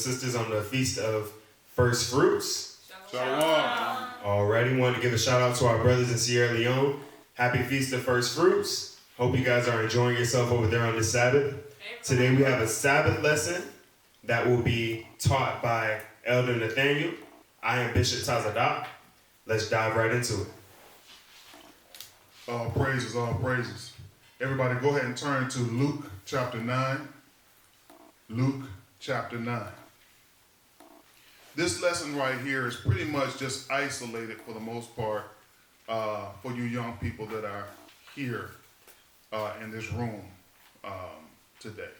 sisters on the Feast of First Fruits. Shalom. Already want to give a shout out to our brothers in Sierra Leone. Happy Feast of First Fruits. Hope you guys are enjoying yourself over there on this Sabbath. Today we have a Sabbath lesson that will be taught by Elder Nathaniel. I am Bishop Tazadak. Let's dive right into it. All praises, all praises. Everybody go ahead and turn to Luke chapter 9. Luke chapter 9. This lesson right here is pretty much just isolated for the most part for you young people that are here in this room today.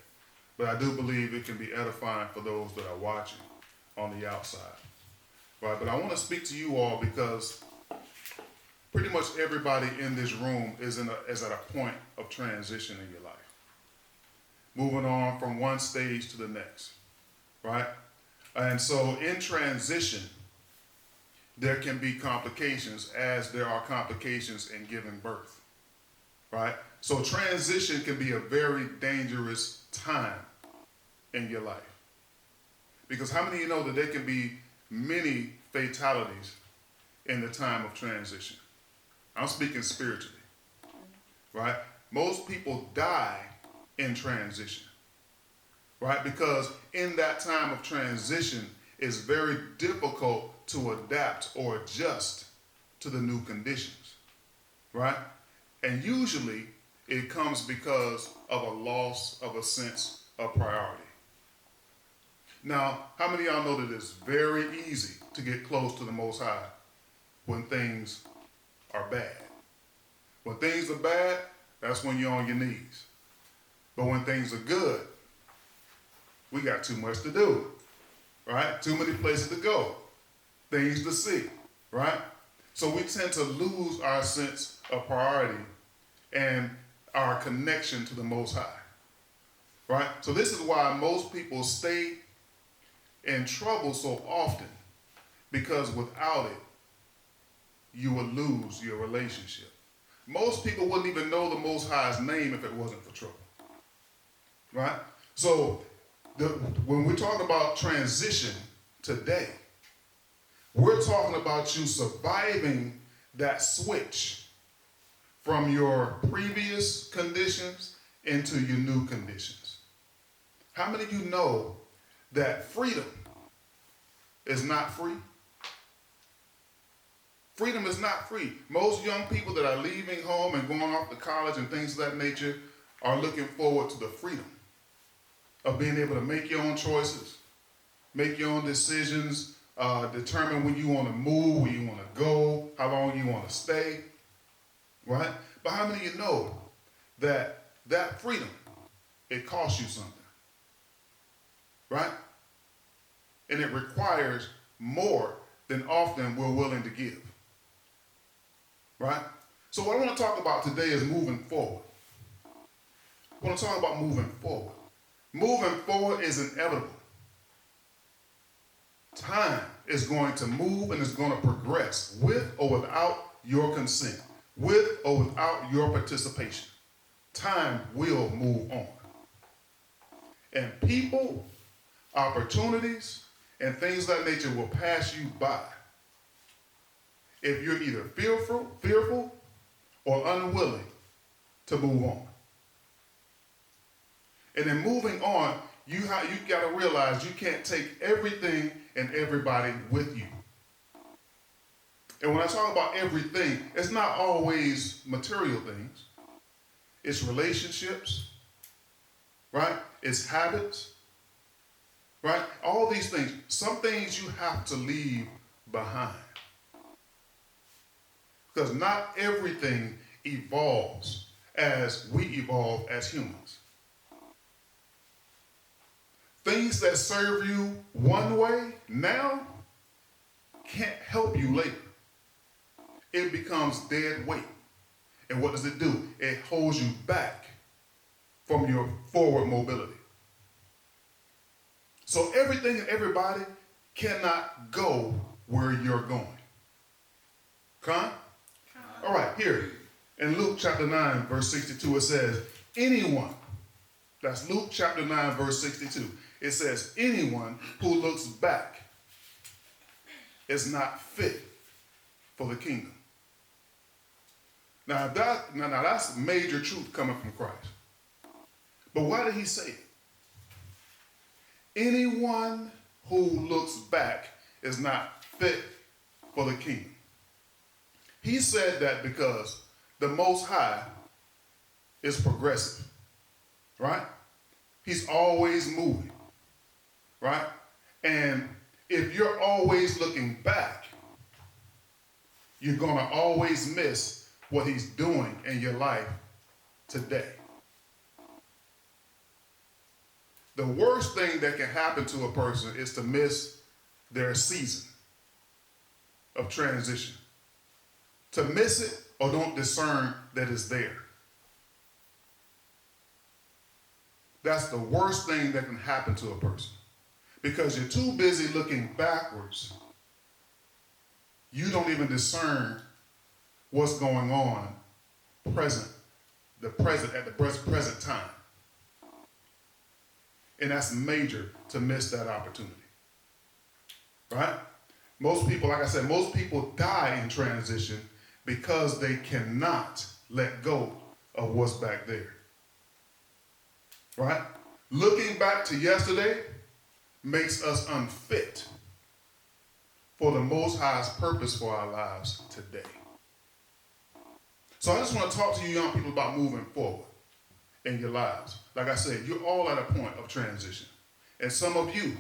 But I do believe it can be edifying for those that are watching on the outside. Right? But I want to speak to you all because pretty much everybody in this room is at a point of transition in your life. Moving on from one stage to the next, right? And so in transition, there can be complications as there are complications in giving birth, right? So transition can be a very dangerous time in your life. Because how many of you know that there can be many fatalities in the time of transition? I'm speaking spiritually, right? Most people die in transition, right? Because in that time of transition, it's very difficult to adapt or adjust to the new conditions, right? And usually it comes because of a loss of a sense of priority. Now, how many of y'all know that it's very easy to get close to the Most High when things are bad? When things are bad, that's when you're on your knees. But when things are good, we got too much to do, right? Too many places to go, things to see, right? So we tend to lose our sense of priority and our connection to the Most High, right? So this is why most people stay in trouble so often, because without it, you will lose your relationship. Most people wouldn't even know the Most High's name if it wasn't for trouble, right? So when we talk about transition today, we're talking about you surviving that switch from your previous conditions into your new conditions. How many of you know that freedom is not free? Freedom is not free. Most young people that are leaving home and going off to college and things of that nature are looking forward to the freedom of being able to make your own choices, make your own decisions, determine when you want to move, where you want to go, how long you want to stay, right? But how many of you know that that freedom, it costs you something, right? And it requires more than often we're willing to give, right? So what I want to talk about today is moving forward. I want to talk about moving forward. Moving forward is inevitable. Time is going to move and is going to progress with or without your consent, with or without your participation. Time will move on. And people, opportunities, and things of that nature will pass you by if you're either fearful, or unwilling to move on. And in moving on, you got to realize you can't take everything and everybody with you. And when I talk about everything, it's not always material things. It's relationships, right? It's habits, right? All these things. Some things you have to leave behind. Because not everything evolves as we evolve as humans. Things that serve you one way now can't help you later. It becomes dead weight. And what does it do? It holds you back from your forward mobility. So everything and everybody cannot go where you're going. Come? All right, here in Luke chapter 9, verse 62, it says, anyone, that's Luke chapter 9, verse 62. It says, anyone who looks back is not fit for the kingdom. Now that's major truth coming from Christ. But why did he say it? Anyone who looks back is not fit for the kingdom. He said that because the Most High is progressive, right? He's always moving, right? And if you're always looking back, you're going to always miss what he's doing in your life today. The worst thing that can happen to a person is to miss their season of transition. To miss it or don't discern that it's there. That's the worst thing that can happen to a person. Because you're too busy looking backwards. You don't even discern what's going on at the present time. And that's major to miss that opportunity. Right? Most people, like I said, most people die in transition because they cannot let go of what's back there. Right? Looking back to yesterday makes us unfit for the Most High's purpose for our lives today. So I just want to talk to you young people about moving forward in your lives. Like I said, you're all at a point of transition. And some of you,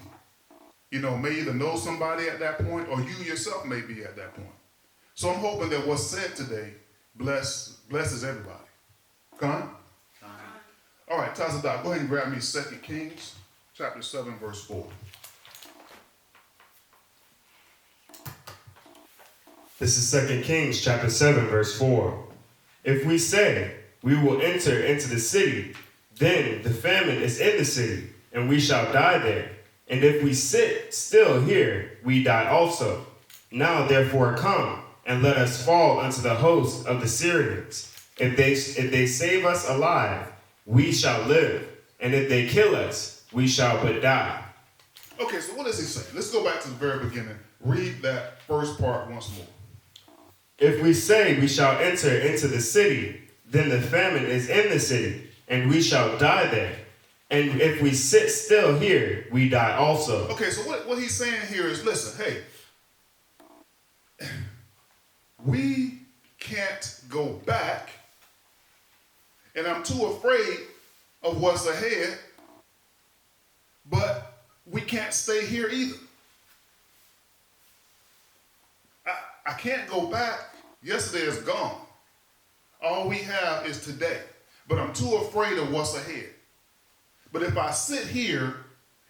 may either know somebody at that point or you yourself may be at that point. So I'm hoping that what's said today blesses everybody. Come on? All right, Tazadah, go ahead and grab me 2 Kings chapter 7, verse 4. This is 2 Kings chapter 7, verse 4. If we say, we will enter into the city, then the famine is in the city, and we shall die there. And if we sit still here, we die also. Now therefore come, and let us fall unto the host of the Syrians. If they save us alive, we shall live. And if they kill us, we shall but die. Okay, so what is he saying? Let's go back to the very beginning. Read that first part once more. If we say we shall enter into the city, then the famine is in the city, and we shall die there. And if we sit still here, we die also. Okay, so what he's saying here is, listen, hey, we can't go back, and I'm too afraid of what's ahead, but we can't stay here either. I can't go back. Yesterday is gone. All we have is today. But I'm too afraid of what's ahead. But if I sit here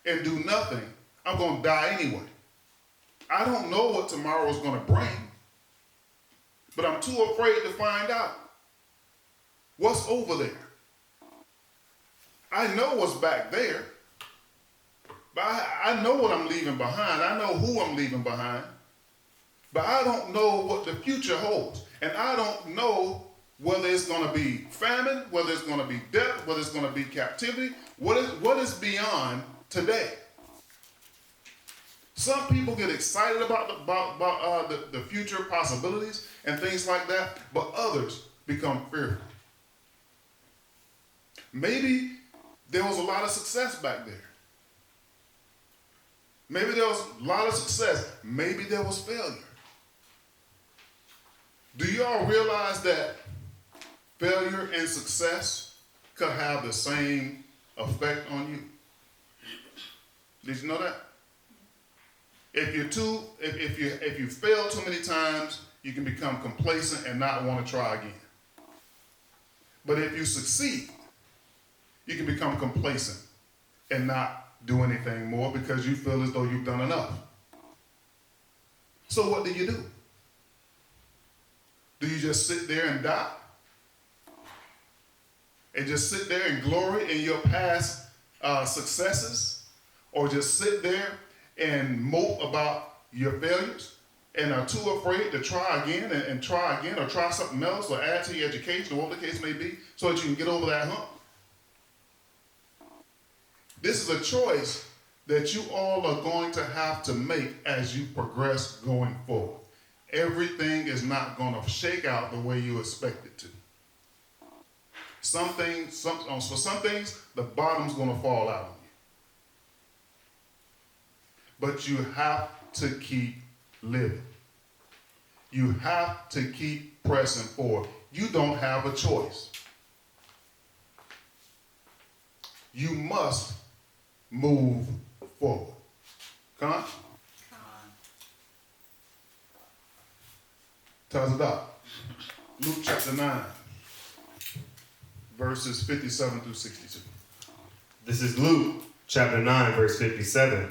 and do nothing, I'm going to die anyway. I don't know what tomorrow is going to bring. But I'm too afraid to find out. What's over there? I know what's back there. But I know what I'm leaving behind. I know who I'm leaving behind. But I don't know what the future holds. And I don't know whether it's going to be famine, whether it's going to be death, whether it's going to be captivity. What is beyond today? Some people get excited about the future possibilities and things like that, but others become fearful. Maybe there was a lot of success back there. Maybe there was a lot of success. Maybe there was failure. Do y'all realize that failure and success could have the same effect on you? Did you know that? If you fail too many times, you can become complacent and not want to try again. But if you succeed, you can become complacent and not do anything more because you feel as though you've done enough. So what do you do? Do you just sit there and die? And just sit there and glory in your past successes? Or just sit there and mope about your failures and are too afraid to try again and try again or try something else or add to your education or whatever the case may be so that you can get over that hump? This is a choice that you all are going to have to make as you progress going forward. Everything is not going to shake out the way you expect it to. For some things, the bottom's going to fall out on you. But you have to keep living. You have to keep pressing forward. You don't have a choice. You must move forward. Con? Tazadaq. Luke chapter 9, verses 57 through 62. This is Luke chapter 9, verse 57.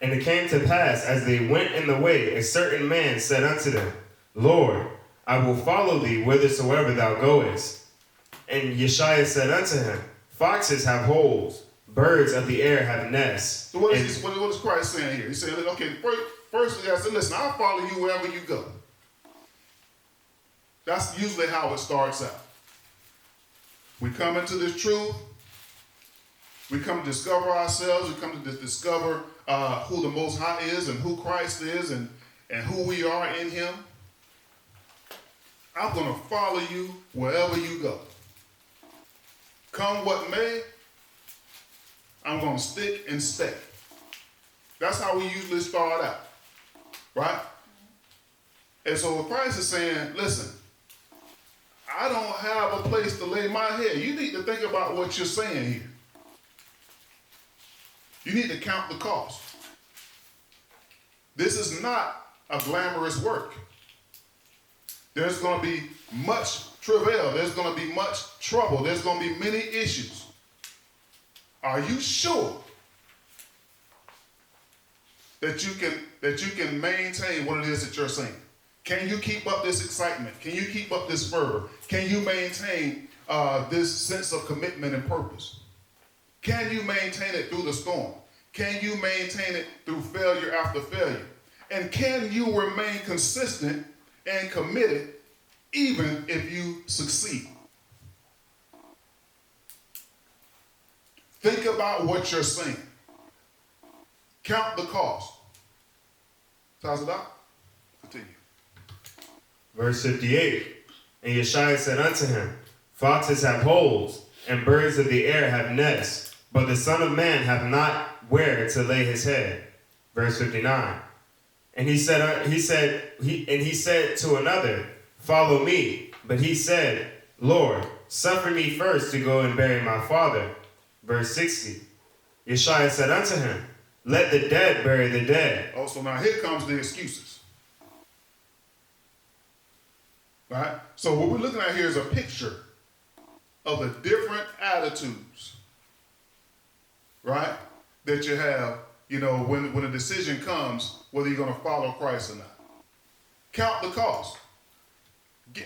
And it came to pass, as they went in the way, a certain man said unto them, Lord, I will follow thee whithersoever thou goest. And Yeshua said unto him, Foxes have holes, birds of the air have nests. So what is Christ saying here? He's saying, okay, first he said, listen, I'll follow you wherever you go. That's usually how it starts out. We come into this truth. We come to discover ourselves. We come to discover who the Most High is and who Christ is and who we are in him. I'm going to follow you wherever you go. Come what may, I'm going to stick and stay. That's how we usually start out, right? And so what Christ is saying, listen, I don't have a place to lay my head. You need to think about what you're saying here. You need to count the cost. This is not a glamorous work. There's going to be much travail. There's going to be much trouble. There's going to be many issues. Are you sure that you can maintain what it is that you're saying? Can you keep up this excitement? Can you keep up this fervor? Can you maintain this sense of commitment and purpose? Can you maintain it through the storm? Can you maintain it through failure after failure? And can you remain consistent and committed even if you succeed? Think about what you're saying. Count the cost. Tazadaq, continue. Verse 58. And Yeshua said unto him, Foxes have holes, and birds of the air have nests, but the Son of Man hath not where to lay his head. Verse 59. And he said to another, Follow me. But he said, Lord, suffer me first to go and bury my father. Verse 60. Yeshua said unto him, Let the dead bury the dead. Oh, so now here comes the excuses. Right? So what we're looking at here is a picture of the different attitudes, right, that you have, when a decision comes, whether you're going to follow Christ or not. Count the cost.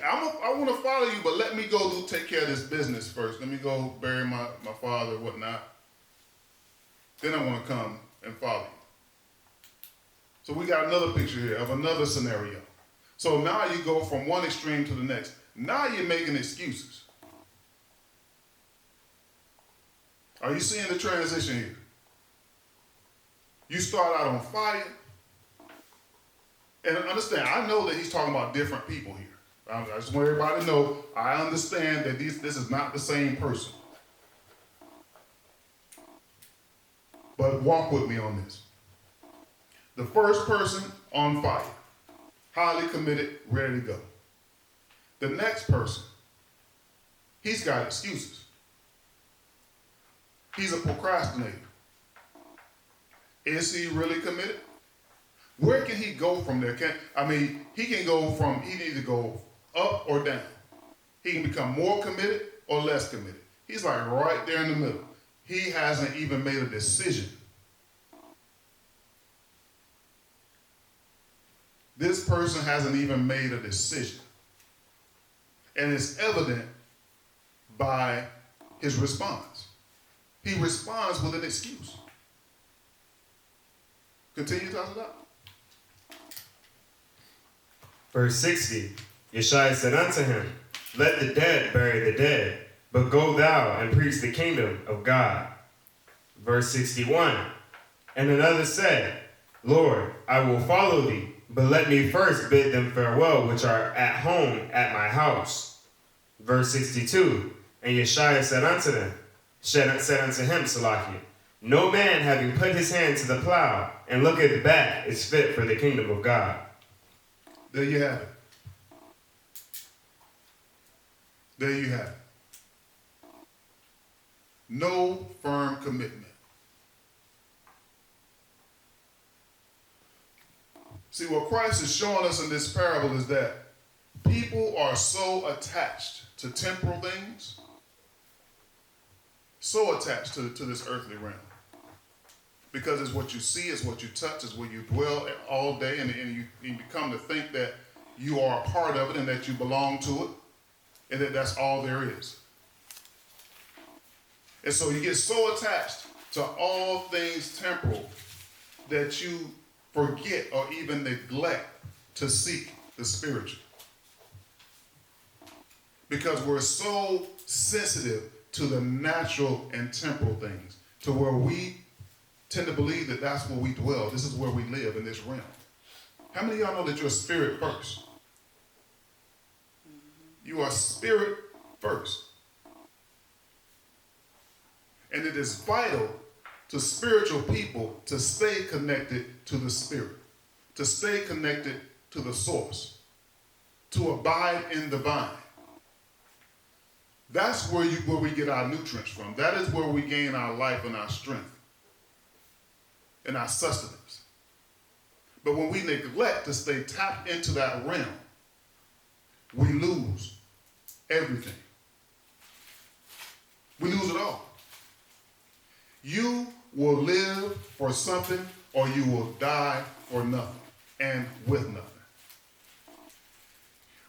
I want to follow you, but let me go take care of this business first. Let me go bury my father and whatnot. Then I want to come and follow you. So we got another picture here of another scenario. So now you go from one extreme to the next. Now you're making excuses. Are you seeing the transition here? You start out on fire. And understand, I know that he's talking about different people here. I just want everybody to know, I understand that this is not the same person. But walk with me on this. The first person on fire, highly committed, ready to go. The next person, he's got excuses. He's a procrastinator. Is he really committed? Where can he go from there? He can either go up or down. He can become more committed or less committed. He's like right there in the middle. He hasn't even made a decision. This person hasn't even made a decision. And it's evident by his response. He responds with an excuse. Continue talking about. Verse 60. Yeshua said unto him, Let the dead bury the dead, but go thou and preach the kingdom of God. Verse 61. And another said, Lord, I will follow thee, but let me first bid them farewell which are at home at my house. Verse 62, and Yeshua said unto them, said unto him, Salakia, no man having put his hand to the plow and looketh back is fit for the kingdom of God. There you have it. There you have it. No firm commitment. See, what Christ is showing us in this parable is that people are so attached to temporal things, so attached to this earthly realm. Because it's what you see, it's what you touch, it's where you dwell all day, and you become to think that you are a part of it and that you belong to it, and that that's all there is. And so you get so attached to all things temporal that you forget or even neglect to seek the spiritual. Because we're so sensitive to the natural and temporal things, to where we tend to believe that that's where we dwell. This is where we live, in this realm. How many of y'all know that you're spirit first? You are spirit first. And it is vital to spiritual people to stay connected to the spirit, to stay connected to the source, to abide in the vine. That's where we get our nutrients from. That is where we gain our life and our strength and our sustenance. But when we neglect to stay tapped into that realm, we lose everything. We lose it all. You will live for something, or you will die for nothing and with nothing.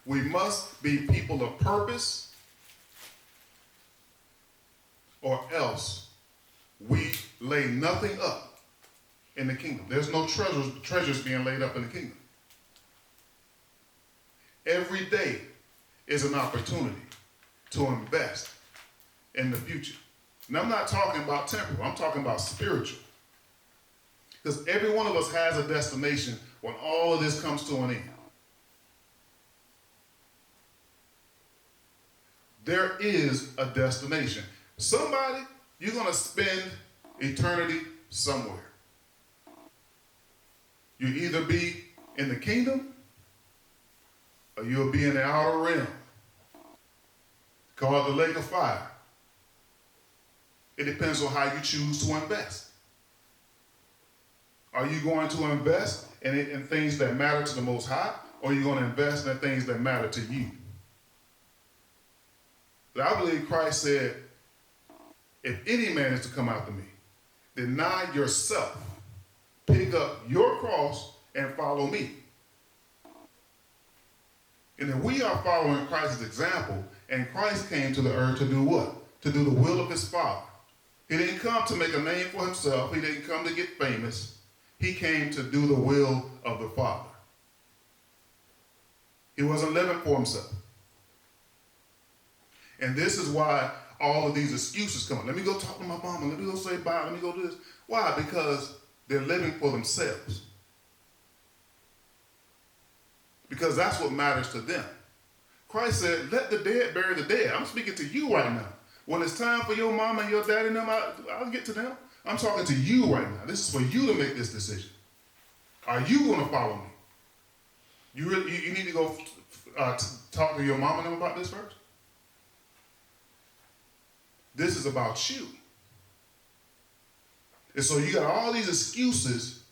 We must be people of purpose, or else we lay nothing up in the kingdom. There's no treasures being laid up in the kingdom. Every day is an opportunity to invest in the future. And I'm not talking about temporal, I'm talking about spiritual. Because every one of us has a destination when all of this comes to an end. There is a destination. Somebody, you're going to spend eternity somewhere. You'll either be in the kingdom or you'll be in the outer realm, called the lake of fire. It depends on how you choose to invest. Are you going to invest in things that matter to the Most High, or are you going to invest in things that matter to you? But I believe Christ said, if any man is to come after me, deny yourself, pick up your cross, and follow me. And if we are following Christ's example, and Christ came to the earth to do what? To do the will of his Father. He didn't come to make a name for himself. He didn't come to get famous. He came to do the will of the Father. He wasn't living for himself. And this is why all of these excuses come. Let me go talk to my mama. Let me go say bye. Let me go do this. Why? Because they're living for themselves. Because that's what matters to them. Christ said, let the dead bury the dead. I'm speaking to you right now. When it's time for your mama and your daddy and them, I'll get to them. I'm talking to you right now. This is for you to make this decision. Are you going to follow me? You need to go talk to your mama and them about this first? This is about you. And so you got all these excuses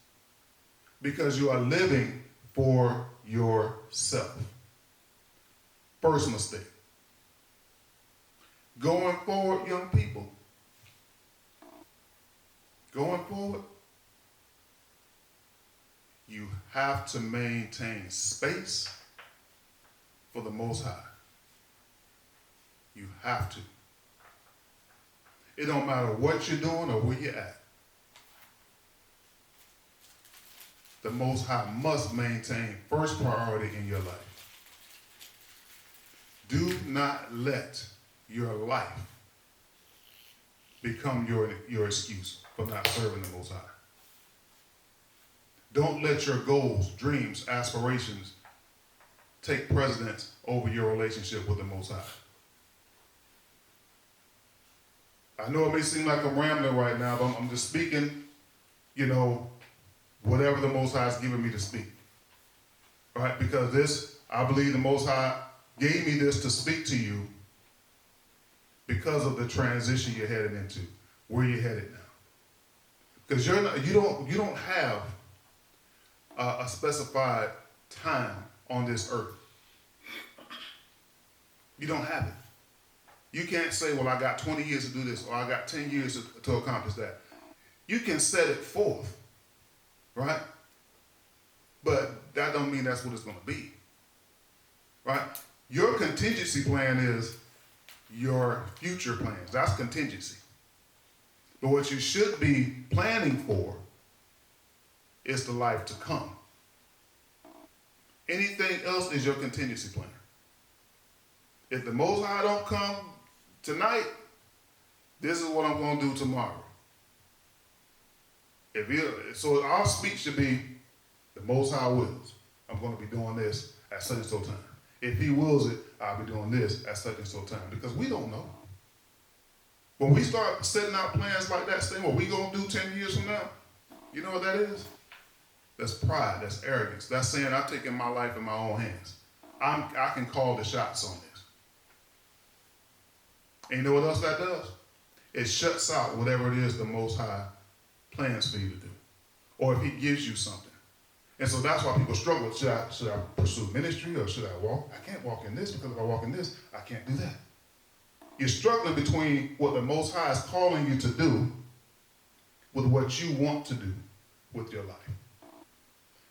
because you are living for yourself. First mistake. Going forward, young people. Going forward, you have to maintain space for the Most High. You have to. It don't matter what you're doing or where you're at. The Most High must maintain first priority in your life. Do not let your life become your excuse for not serving the Most High. Don't let your goals, dreams, aspirations take precedence over your relationship with the Most High. I know it may seem like I'm rambling right now, but I'm just speaking, whatever the Most High has given me to speak. Right? Because I believe the Most High gave me this to speak to you because of the transition you're headed into, where you're headed now. Because you don't have a specified time on this earth. You don't have it. You can't say, well, I got 20 years to do this, or I got 10 years to accomplish that. You can set it forth, right? But that don't mean that's what it's going to be, right? Your contingency plan is your future plans. That's contingency. But what you should be planning for is the life to come. Anything else is your contingency plan. If the Most High don't come tonight, this is what I'm going to do tomorrow. So our speech should be, the Most High wills. I'm going to be doing this at such and so time. If he wills it, I'll be doing this at such and so time. Because we don't know. When we start setting out plans like that, saying what we going to do 10 years from now, you know what that is? That's pride. That's arrogance. That's saying I'm taking my life in my own hands. I can call the shots on this. And you know what else that does? It shuts out whatever it is the Most High plans for you to do. Or if he gives you something. And so that's why people struggle. Should I pursue ministry or should I walk? I can't walk in this because if I walk in this, I can't do that. You're struggling between what the Most High is calling you to do with what you want to do with your life,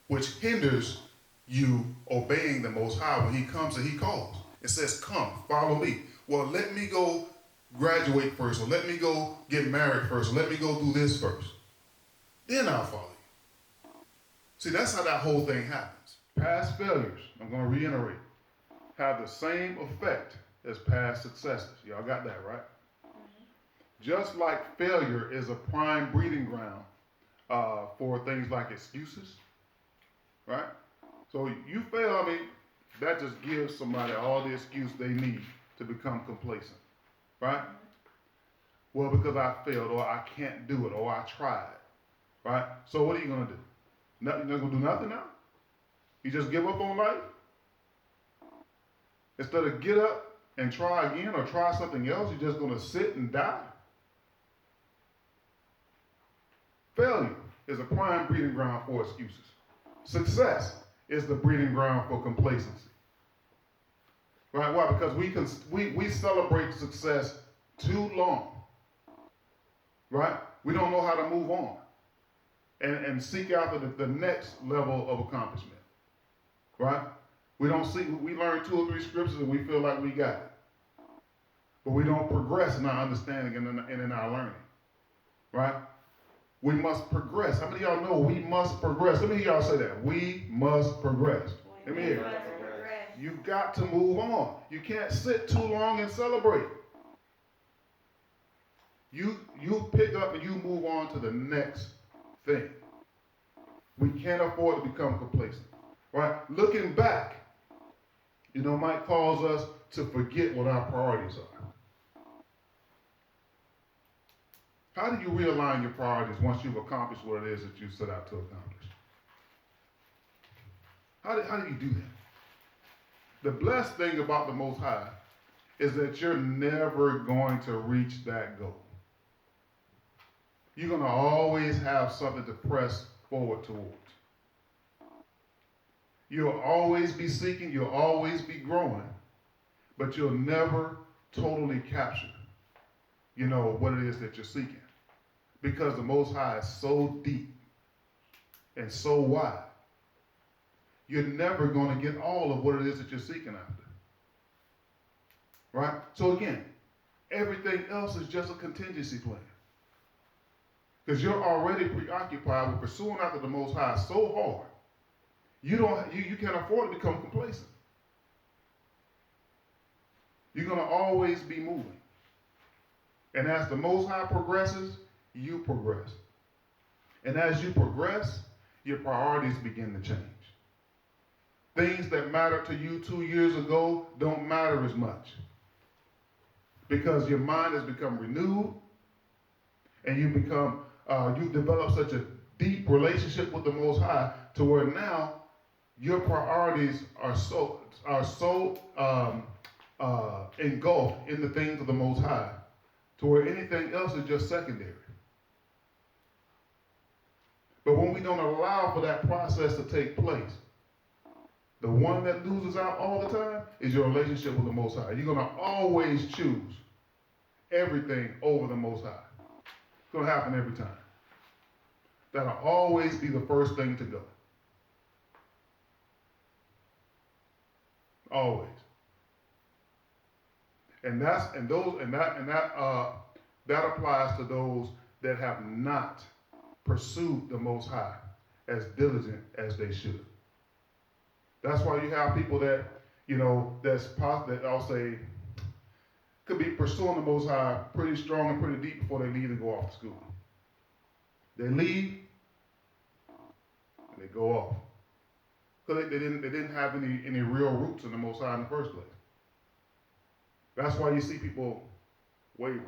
which hinders you obeying the Most High when he comes and he calls. It says, come, follow me. Well, let me go graduate first, or let me go get married first, or let me go do this first. Then I'll follow you. See, that's how that whole thing happens. Past failures, I'm going to reiterate, have the same effect as past successes. Y'all got that, right? Just like failure is a prime breeding ground for things like excuses, right? So you fail, that just gives somebody all the excuse they need to become complacent, right? Well, because I failed, or I can't do it, or I tried, right? So what are you going to do? You're not going to do nothing now? You just give up on life? Instead of get up and try again or try something else, you're just going to sit and die? Failure is a prime breeding ground for excuses. Success is the breeding ground for complacency. Right? Why? Because we celebrate success too long. Right? We don't know how to move on and seek after the next level of accomplishment. Right? We learn 2 or 3 scriptures and we feel like we got it. But we don't progress in our understanding and in our learning. Right? We must progress. How many of y'all know we must progress? Let me hear y'all say that. We must progress. Let me hear it. You've got to move on. You can't sit too long and celebrate. You pick up and you move on to the next thing. We can't afford to become complacent. Right? Looking back, might cause us to forget what our priorities are. How do you realign your priorities once you've accomplished what it is that you set out to accomplish? How do you do that? The blessed thing about the Most High is that you're never going to reach that goal. You're going to always have something to press forward towards. You'll always be seeking, you'll always be growing, but you'll never totally capture, what it is that you're seeking. Because the Most High is so deep and so wide. You're never going to get all of what it is that you're seeking after. Right? So again, everything else is just a contingency plan. Because you're already preoccupied with pursuing after the Most High so hard, you can't afford to become complacent. You're going to always be moving. And as the Most High progresses, you progress. And as you progress, your priorities begin to change. Things that mattered to you 2 years ago don't matter as much because your mind has become renewed and you've developed such a deep relationship with the Most High to where now your priorities are so engulfed in the things of the Most High to where anything else is just secondary. But when we don't allow for that process to take place, the one that loses out all the time is your relationship with the Most High. You're going to always choose everything over the Most High. It's going to happen every time. That'll always be the first thing to go. Always. That applies to those that have not pursued the Most High as diligent as they should. That's why you have people that, that I'll say could be pursuing the Most High pretty strong and pretty deep before they leave and go off to school. They leave and they go off. Because they didn't have any real roots in the Most High in the first place. That's why you see people wavering.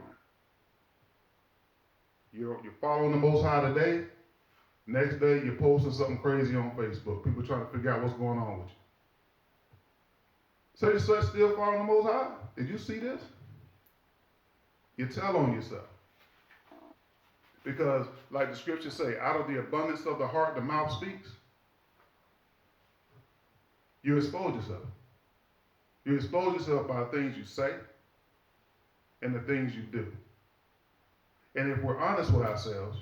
You're following the Most High today. Next day, you're posting something crazy on Facebook. People trying to figure out what's going on with you. So you're still following the Most High? Did you see this? You tell on yourself. Because, like the scriptures say, out of the abundance of the heart, the mouth speaks. You expose yourself. You expose yourself by the things you say and the things you do. And if we're honest with ourselves,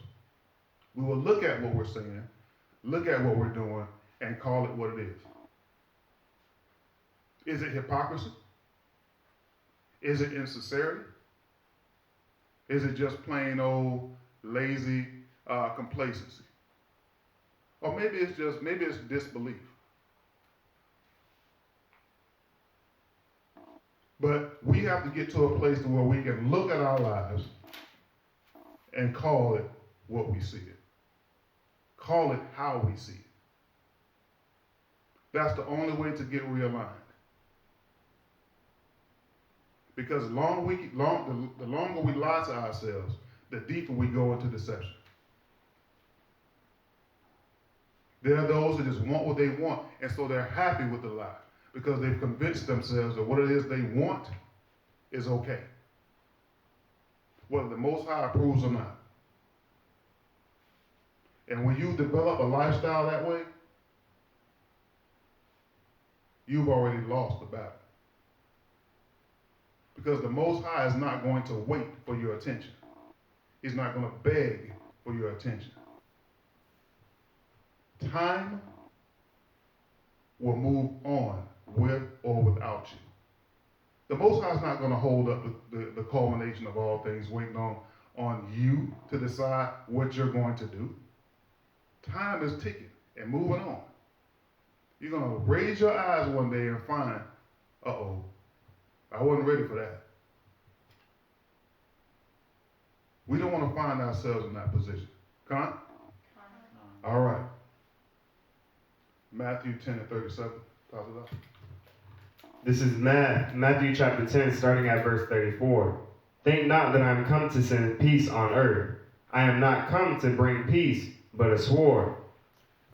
we will look at what we're saying, look at what we're doing, and call it what it is. Is it hypocrisy? Is it insincerity? Is it just plain old lazy complacency? Or maybe it's disbelief. But we have to get to a place where we can look at our lives and call it what we see it. Call it how we see it. That's the only way to get realigned. Because the longer we lie to ourselves, the deeper we go into deception. There are those that just want what they want, and so they're happy with the lie because they've convinced themselves that what it is they want is okay, whether the Most High approves or not. And when you develop a lifestyle that way, you've already lost the battle. Because the Most High is not going to wait for your attention. He's not going to beg for your attention. Time will move on with or without you. The Most High is not going to hold up the culmination of all things, waiting on you to decide what you're going to do. Time is ticking and moving on. You're going to raise your eyes one day and find, uh-oh, I wasn't ready for that. We don't want to find ourselves in that position. Con? All right. Matthew 10:37. Talk it up. This is Matthew chapter 10, starting at verse 34. Think not that I am come to send peace on earth. I am not come to bring peace, but a sword.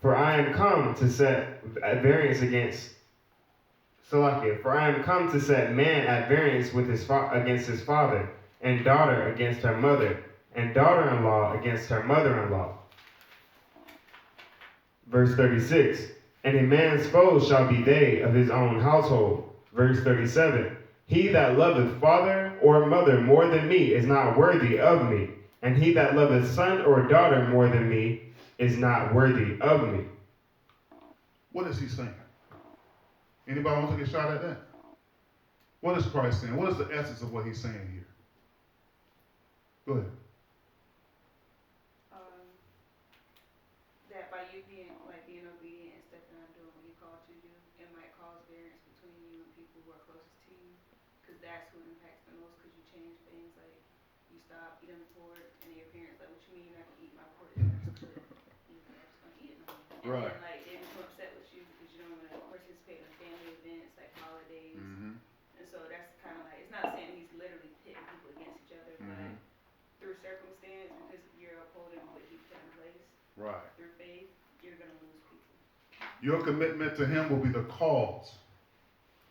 For I am come to set variance against Salakia. For I am come to set man at variance with against his father, and daughter against her mother, and daughter-in-law against her mother-in-law. Verse 36. And a man's foes shall be they of his own household. Verse 37. He that loveth father or mother more than me is not worthy of me. And he that loveth son or daughter more than me is not worthy of me. What is he saying? Anybody want to take a shot at that? What is Christ saying? What is the essence of what he's saying here? Go ahead. That by you being obedient and stepping out doing what he called you to do, it might cause variance between you and people who are closest to you, because that's who impacts the most. Because you change things like you stop eating pork, and your parents like, "What you mean I can eat my pork? That's good." You're just gonna eat it now. And Right. then, like, they become upset with you because you don't want to participate in family events like holidays. Mm-hmm. And so that's kind of like, it's not saying he's literally pitting people against each other, Mm-hmm. but through circumstance, because you're upholding what he put in place, Right. through faith, you're going to lose people. Your commitment to him will be the cause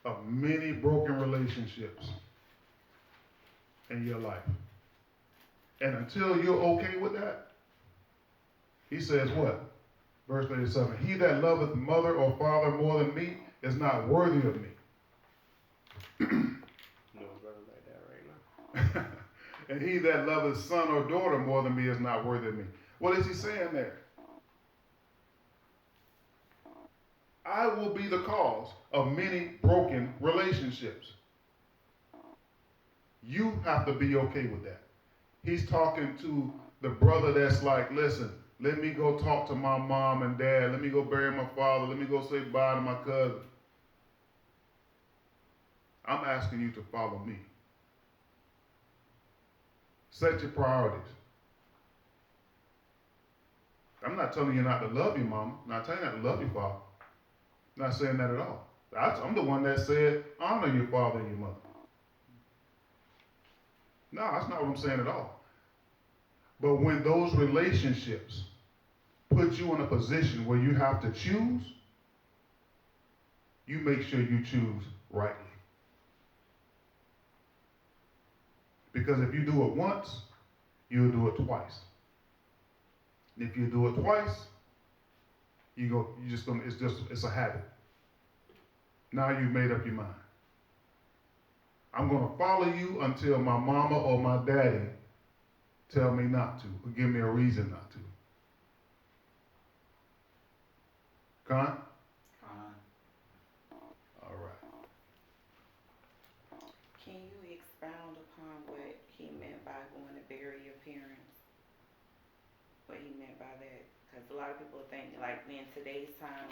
of many broken relationships in your life. And until you're okay with that, he says what? Verse 37, he that loveth mother or father more than me is not worthy of me. No brother like that right now. And he that loveth son or daughter more than me is not worthy of me. What is he saying there? I will be the cause of many broken relationships. You have to be okay with that. He's talking to the brother that's like, listen, let me go talk to my mom and dad. Let me go bury my father. Let me go say bye to my cousin. I'm asking you to follow me. Set your priorities. I'm not telling you not to love your mama. I'm not telling you not to love your father. I'm not saying that at all. I'm the one that said, honor your father and your mother. No, that's not what I'm saying at all. But when those relationships put you in a position where you have to choose, you make sure you choose rightly. Because if you do it once, you'll do it twice. And if you do it twice, it's a habit. Now you've made up your mind. I'm going to follow you until my mama or my daddy tell me not to, or give me a reason not to. Con? All right. Can you expound upon what he meant by going to bury your parents? What he meant by that? Because a lot of people think, like, in today's time,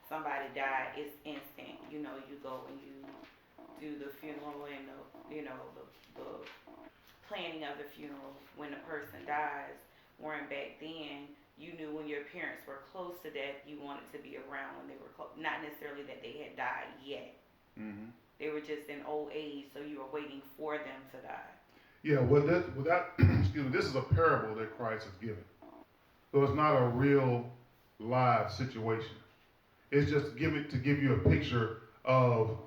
somebody died, it's instant. You know, you go and you do the funeral and the planning of the funeral when the person dies. Whereas back then, you knew when your parents were close to death, you wanted to be around when they were close. Not necessarily that they had died yet. Mm-hmm. They were just in old age, so you were waiting for them to die. Yeah, excuse me, this is a parable that Christ has given. So it's not a real live situation. It's just to give you a picture of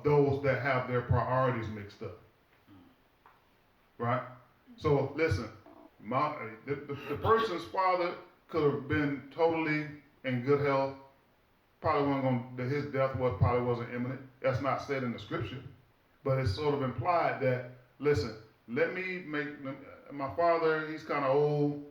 those that have their priorities mixed up. Right? So listen, the person's father could have been totally in good health. Probably wasn't going. His death probably wasn't imminent. That's not said in the scripture, but it's sort of implied that, listen, let me make my father. He's kind of old.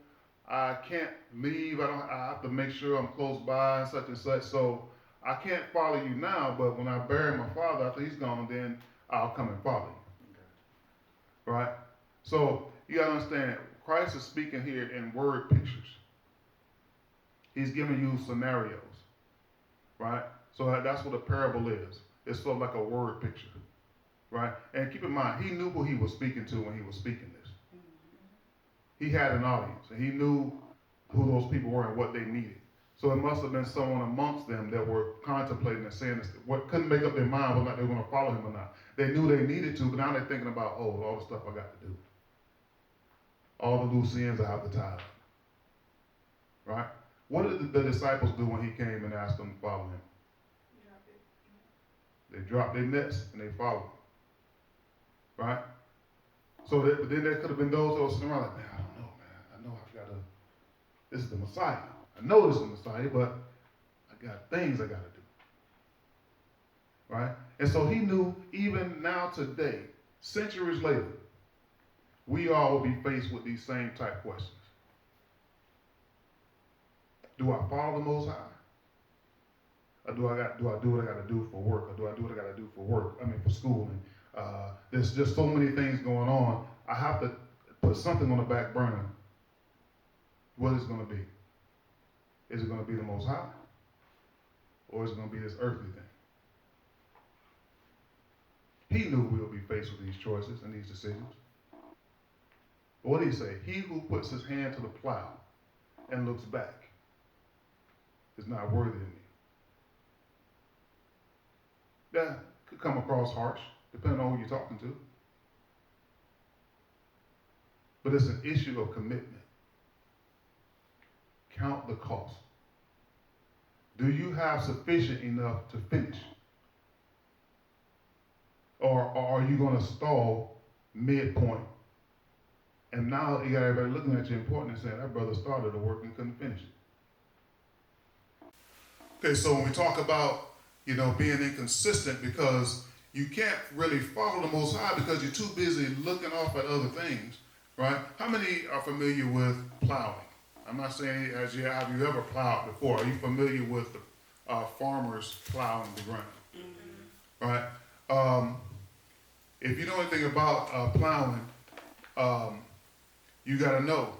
I can't leave. I have to make sure I'm close by and such. So I can't follow you now. But when I bury my father after he's gone, then I'll come and follow you. Okay. Right. So you gotta understand, Christ is speaking here in word pictures. He's giving you scenarios. Right? So that's what a parable is. It's sort of like a word picture. Right? And keep in mind, he knew who he was speaking to when he was speaking this. He had an audience, and he knew who those people were and what they needed. So it must have been someone amongst them that were contemplating and saying this, what couldn't make up their mind whether or not they were going to follow him or not. They knew they needed to, but now they're thinking about, all the stuff I got to do. All the loose ends I have to tie up. Right? What did the disciples do when he came and asked them to follow him? They dropped their nets and they followed him. Right? So then there could have been those that were sitting around like, man, I don't know, man. I know I've got to, this is the Messiah. I know this is the Messiah, but I got things I got to do. Right? And so he knew even now today, centuries later, we all will be faced with these same type questions. Do I follow the Most High? Or do I do what I got to do for work? Or do I do what I got to do for school? And there's just so many things going on. I have to put something on the back burner. What is it going to be? Is it going to be the Most High? Or is it going to be this earthly thing? He knew we would be faced with these choices and these decisions. But what did he say? He who puts his hand to the plow and looks back is not worthy of me. That could come across harsh, depending on who you're talking to. But it's an issue of commitment. Count the cost. Do you have sufficient enough to finish? Or are you going to stall midpoint? And now you got everybody looking at you important and saying, that brother started the work and couldn't finish it. Okay, so when we talk about, being inconsistent, because you can't really follow the Most High because you're too busy looking off at other things, right? How many are familiar with plowing? I'm not saying have you ever plowed before? Are you familiar with the farmers plowing the ground? Mm-hmm. Right? If you know anything about plowing, you got to know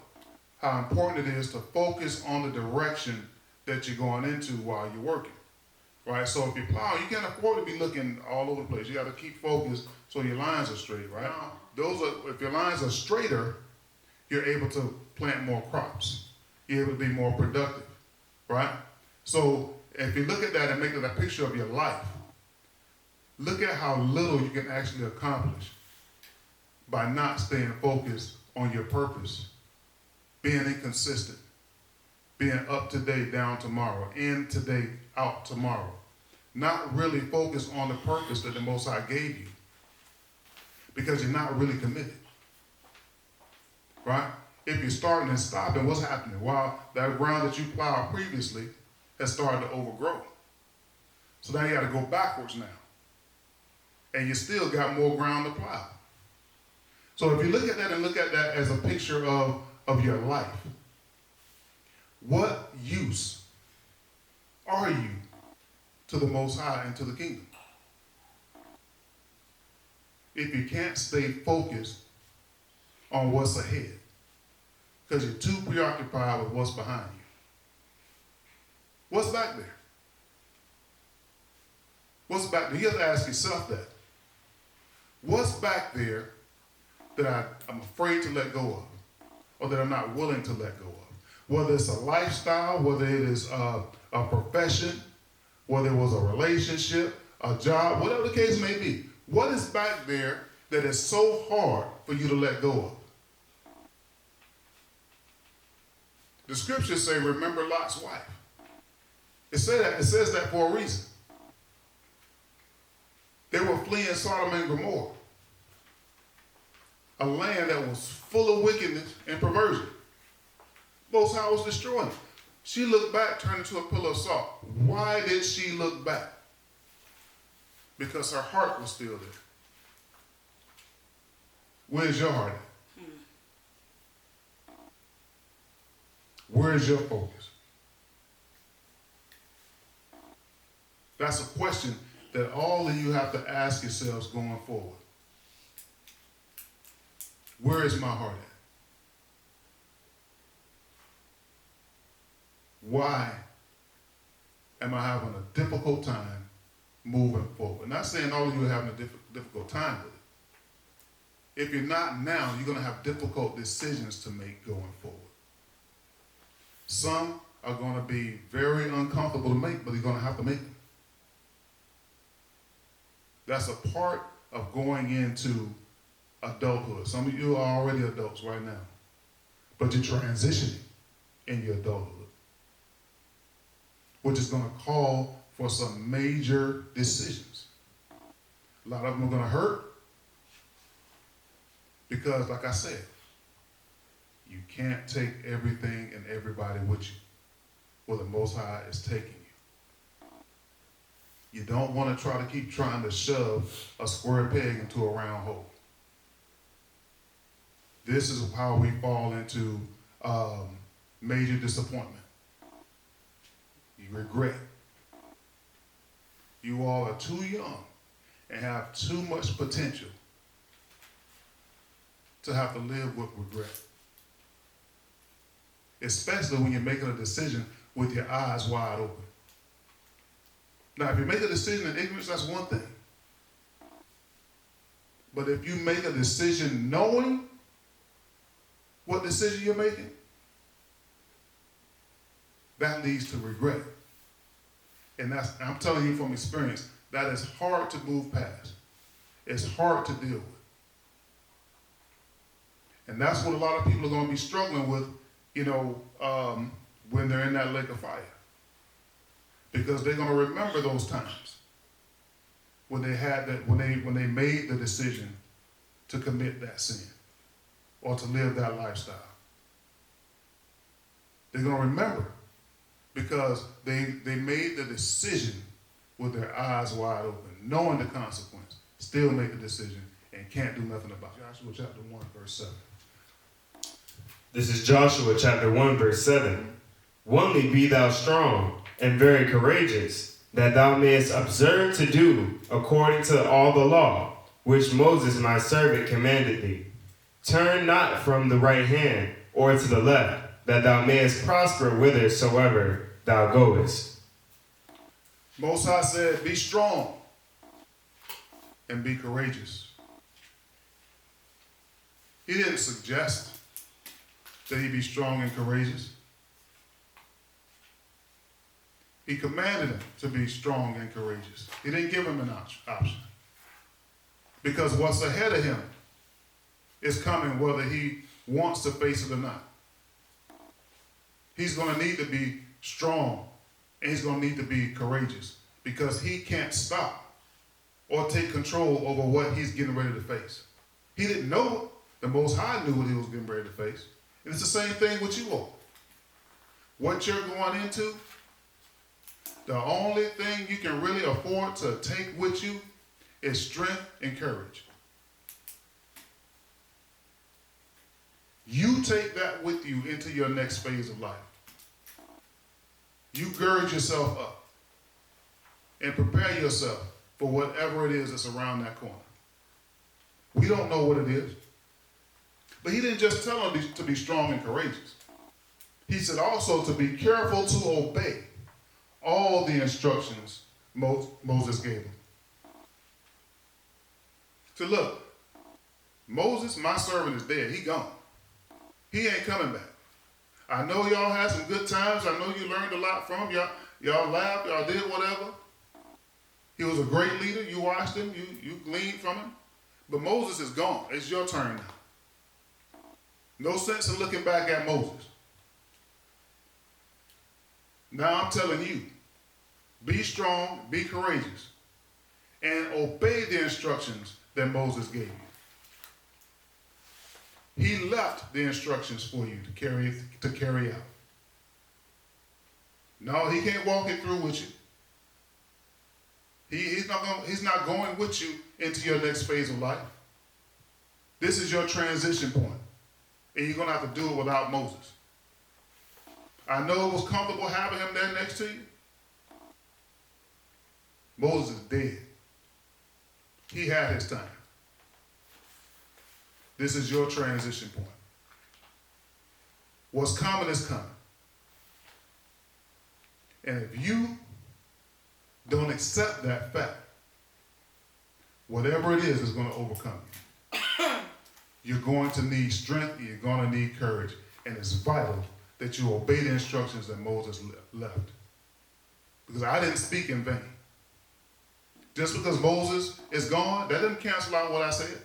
how important it is to focus on the direction that you're going into while you're working. Right? So if you plow, you can't afford to be looking all over the place. You got to keep focused so your lines are straight, right? If your lines are straighter, you're able to plant more crops. You're able to be more productive, right? So if you look at that and make it a picture of your life, look at how little you can actually accomplish by not staying focused on your purpose, being inconsistent, being up today, down tomorrow, in today, out tomorrow. Not really focused on the purpose that the Most High gave you because you're not really committed, right? If you're starting and stopping, what's happening? While that ground that you plowed previously has started to overgrow. So now you got to go backwards now. And you still got more ground to plow. So if you look at that and look at that as a picture of your life, what use are you to the Most High and to the kingdom? If you can't stay focused on what's ahead, because you're too preoccupied with what's behind you. What's back there? What's back there? You have to ask yourself that. What's back there that I'm afraid to let go of, or that I'm not willing to let go of? Whether it's a lifestyle, whether it is a profession, whether it was a relationship, a job, whatever the case may be. What is back there that is so hard for you to let go of? The scriptures say, remember Lot's wife. It says that for a reason. They were fleeing Sodom and Gomorrah, a land that was full of wickedness and perversion. Most High was destroying it. She looked back, turned into a pillar of salt. Why did she look back? Because her heart was still there. Where's your heart at? Where's your focus? That's a question that all of you have to ask yourselves going forward. Where is my heart at? Why am I having a difficult time moving forward? Not saying all of you are having a difficult time with it. If you're not now, you're going to have difficult decisions to make going forward. Some are going to be very uncomfortable to make, but you're going to have to make them. That's a part of going into adulthood. Some of you are already adults right now, but you're transitioning in your adulthood, which is going to call for some major decisions. A lot of them are going to hurt because, like I said, you can't take everything and everybody with you where the Most High is taking you. You don't want to try to keep trying to shove a square peg into a round hole. This is how we fall into major disappointment. You regret. You all are too young and have too much potential to have to live with regret. Especially when you're making a decision with your eyes wide open. Now, if you make a decision in ignorance, that's one thing. But if you make a decision knowing what decision you're making, that leads to regret. And I'm telling you from experience, that is hard to move past. It's hard to deal with. And that's what a lot of people are going to be struggling with, when they're in that lake of fire. Because they're going to remember those times when they had that, when they made the decision to commit that sin or to live that lifestyle. They're going to remember because they made the decision with their eyes wide open, knowing the consequence, still make the decision and can't do nothing about it. Joshua chapter 1, verse 7. This is Joshua chapter 1, verse 7. Only be thou strong and very courageous, that thou mayest observe to do according to all the law, which Moses my servant commanded thee. Turn not from the right hand or to the left, that thou mayest prosper whithersoever thou goest. Most High said, be strong and be courageous. He didn't suggest that he be strong and courageous. He commanded him to be strong and courageous. He didn't give him an option. Because what's ahead of him is coming whether he wants to face it or not. He's going to need to be strong and he's going to need to be courageous because he can't stop or take control over what he's getting ready to face. He didn't know it. The Most High knew what he was getting ready to face. And it's the same thing with you all. What you're going into, the only thing you can really afford to take with you is strength and courage. You take that with you into your next phase of life. You gird yourself up and prepare yourself for whatever it is that's around that corner. We don't know what it is. But he didn't just tell them to be strong and courageous. He said also to be careful to obey all the instructions Moses gave him. So look, Moses, my servant, is dead. He gone. He ain't coming back. I know y'all had some good times. I know you learned a lot from him. Y'all laughed. Y'all did whatever. He was a great leader. You watched him. You gleaned from him. But Moses is gone. It's your turn now. No sense in looking back at Moses. Now I'm telling you, be strong, be courageous, and obey the instructions that Moses gave you. He left the instructions for you to carry out. No, he can't walk it through with you. He's not going with you into your next phase of life. This is your transition point. And you're going to have to do it without Moses. I know it was comfortable having him there next to you. Moses is dead. He had his time. This is your transition point. What's coming is coming. And if you don't accept that fact, whatever it is going to overcome you. You're going to need strength, you're going to need courage, and it's vital that you obey the instructions that Moses left. Because I didn't speak in vain. Just because Moses is gone, that doesn't cancel out what I said.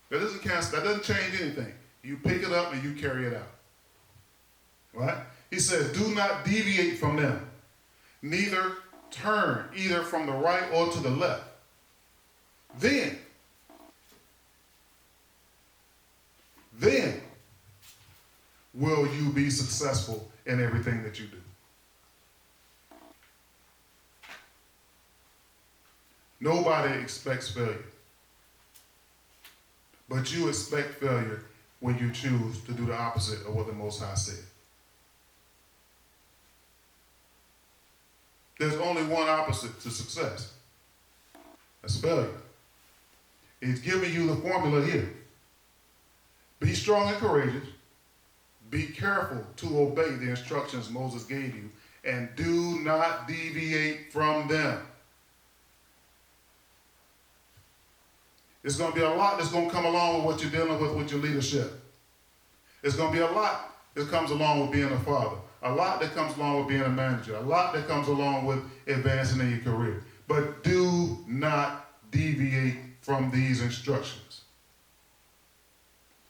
That doesn't change anything. You pick it up and you carry it out. Right? He says, do not deviate from them, neither turn either from the right or to the left. Then will you be successful in everything that you do. Nobody expects failure. But you expect failure when you choose to do the opposite of what the Most High said. There's only one opposite to success. That's failure. He's giving you the formula here. Be strong and courageous. Be careful to obey the instructions Moses gave you, and do not deviate from them. There's going to be a lot that's going to come along with what you're dealing with your leadership. There's going to be a lot that comes along with being a father, a lot that comes along with being a manager, a lot that comes along with advancing in your career. But do not deviate from these instructions.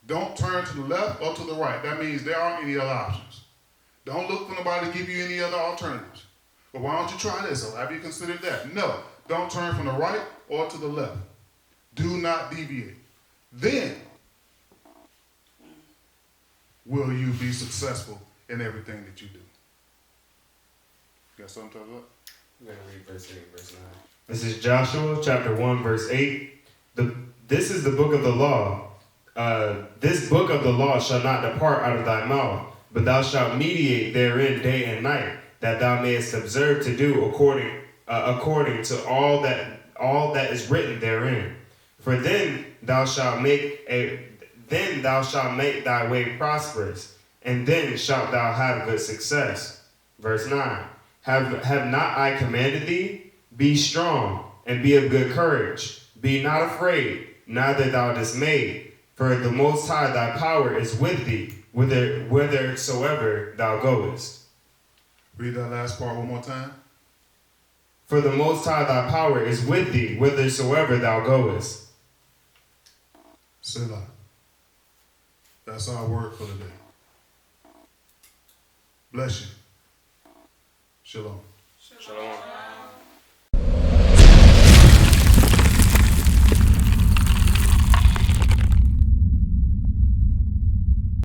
Don't turn to the left or to the right. That means there aren't any other options. Don't look for nobody to give you any other alternatives. But why don't you try this? Or have you considered that? No. Don't turn from the right or to the left. Do not deviate. Then will you be successful in everything that you do. Got something to talk about? I'm going to read verse 8 and verse 9. This is Joshua chapter 1, verse 8. This is the book of the law. This book of the law shall not depart out of thy mouth, but thou shalt meditate therein day and night, that thou mayest observe to do according to all that is written therein. For then thou shalt make thy way prosperous, and then shalt thou have good success. Verse 9. Have not I commanded thee? Be strong, and be of good courage. Be not afraid, neither thou dismayed. For the Most High thy power is with thee, whithersoever thou goest. Read that last part one more time. For the Most High thy power is with thee, whithersoever thou goest. Selah. That's our word for the day. Bless you. Shalom. Shalom.